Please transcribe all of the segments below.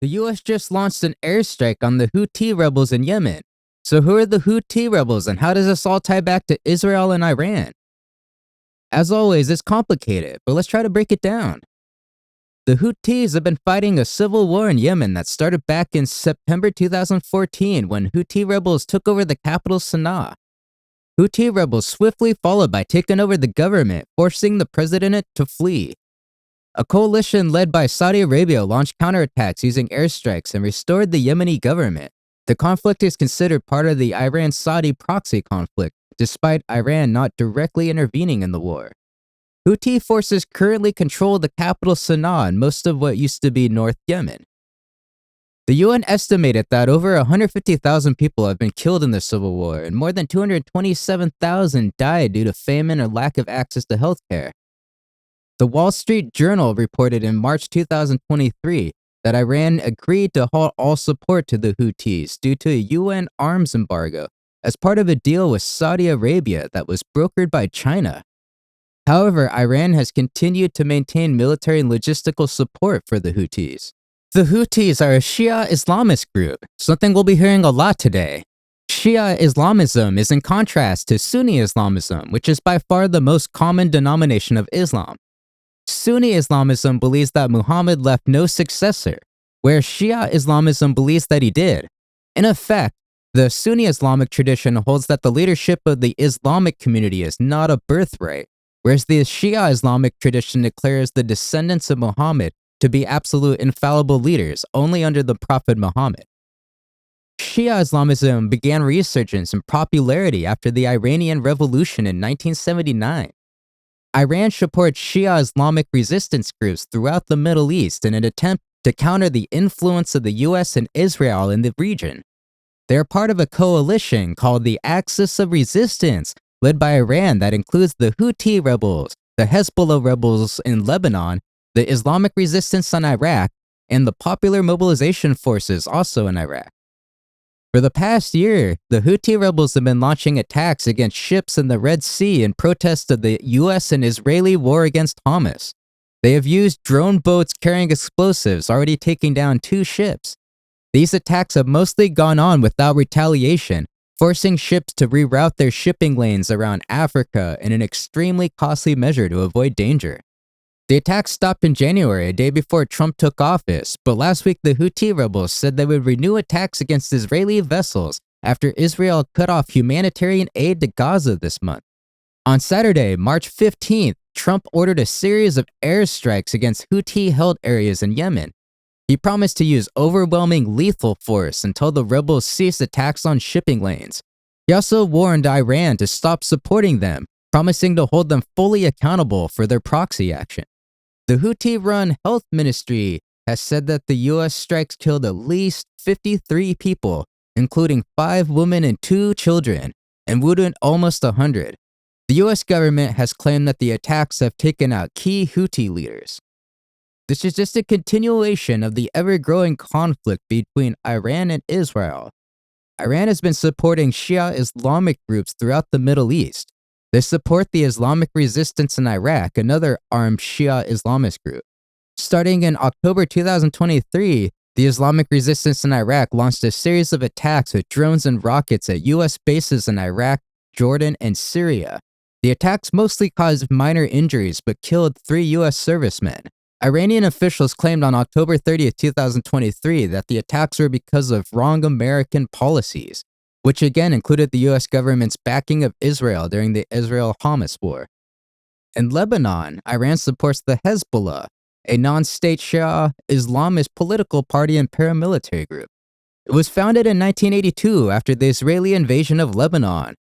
The US just launched an airstrike on the Houthi rebels in Yemen. So who are the Houthi rebels and how does this all tie back to Israel and Iran? As always, it's complicated, but let's try to break it down. The Houthis have been fighting a civil war in Yemen that started back in September 2014 when Houthi rebels took over the capital Sana'a. Houthi rebels swiftly followed by taking over the government, forcing the president to flee. A coalition led by Saudi Arabia launched counterattacks using airstrikes and restored the Yemeni government. The conflict is considered part of the Iran-Saudi proxy conflict, despite Iran not directly intervening in the war. Houthi forces currently control the capital Sana'a and most of what used to be North Yemen. The UN estimated that over 150,000 people have been killed in the civil war and more than 227,000 died due to famine or lack of access to healthcare. The Wall Street Journal reported in March 2023 that Iran agreed to halt all support to the Houthis due to a UN arms embargo as part of a deal with Saudi Arabia that was brokered by China. However, Iran has continued to maintain military and logistical support for the Houthis. The Houthis are a Shia Islamist group, something we'll be hearing a lot today. Shia Islamism is in contrast to Sunni Islamism, which is by far the most common denomination of Islam. Sunni Islamism believes that Muhammad left no successor, where Shia Islamism believes that he did. In effect, the Sunni Islamic tradition holds that the leadership of the Islamic community is not a birthright, whereas the Shia Islamic tradition declares the descendants of Muhammad to be absolute infallible leaders only under the Prophet Muhammad. Shia Islamism began resurgence in popularity after the Iranian Revolution in 1979. Iran supports Shia Islamic resistance groups throughout the Middle East in an attempt to counter the influence of the US and Israel in the region. They are part of a coalition called the Axis of Resistance, led by Iran that includes the Houthi rebels, the Hezbollah rebels in Lebanon, the Islamic resistance in Iraq, and the Popular Mobilization Forces also in Iraq. For the past year, the Houthi rebels have been launching attacks against ships in the Red Sea in protest of the US and Israeli war against Hamas. They have used drone boats carrying explosives, already taking down 2 ships. These attacks have mostly gone on without retaliation, forcing ships to reroute their shipping lanes around Africa in an extremely costly measure to avoid danger. The attacks stopped in January, a day before Trump took office, but last week the Houthi rebels said they would renew attacks against Israeli vessels after Israel cut off humanitarian aid to Gaza this month. On Saturday, March 15th, Trump ordered a series of airstrikes against Houthi-held areas in Yemen. He promised to use overwhelming lethal force until the rebels ceased attacks on shipping lanes. He also warned Iran to stop supporting them, promising to hold them fully accountable for their proxy action. The Houthi-run health ministry has said that the US strikes killed at least 53 people, including 5 women and 2 children, and wounded almost 100. The US government has claimed that the attacks have taken out key Houthi leaders. This is just a continuation of the ever-growing conflict between Iran and Israel. Iran has been supporting Shia Islamic groups throughout the Middle East. They support the Islamic resistance in Iraq, another armed Shia Islamist group. Starting in October 2023, the Islamic resistance in Iraq launched a series of attacks with drones and rockets at US bases in Iraq, Jordan, and Syria. The attacks mostly caused minor injuries but killed 3 US servicemen. Iranian officials claimed on October 30, 2023 that the attacks were because of wrong American policies, which again included the US government's backing of Israel during the Israel-Hamas war. In Lebanon, Iran supports the Hezbollah, a non-state Shia Islamist political party and paramilitary group. It was founded in 1982 after the Israeli invasion of Lebanon.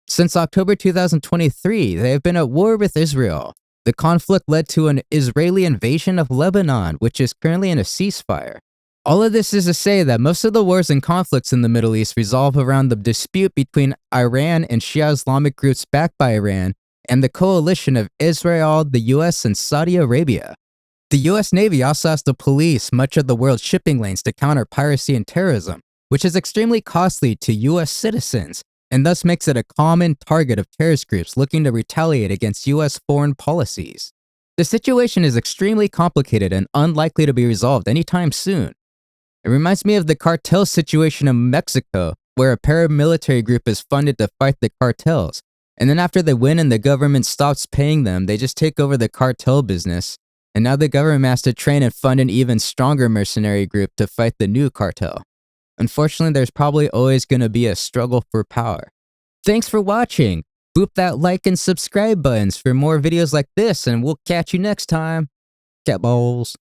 Since October 2023, they have been at war with Israel. The conflict led to an Israeli invasion of Lebanon, which is currently in a ceasefire. All of this is to say that most of the wars and conflicts in the Middle East revolve around the dispute between Iran and Shia Islamic groups backed by Iran and the coalition of Israel, the US, and Saudi Arabia. The US Navy also has to police much of the world's shipping lanes to counter piracy and terrorism, which is extremely costly to US citizens, and thus makes it a common target of terrorist groups looking to retaliate against US foreign policies. The situation is extremely complicated and unlikely to be resolved anytime soon. It reminds me of the cartel situation in Mexico, where a paramilitary group is funded to fight the cartels. And then after they win and the government stops paying them, they just take over the cartel business. And now the government has to train and fund an even stronger mercenary group to fight the new cartel. Unfortunately, there's probably always going to be a struggle for power. Thanks for watching. Boop that like and subscribe buttons for more videos like this, and we'll catch you next time. Cat Ballz.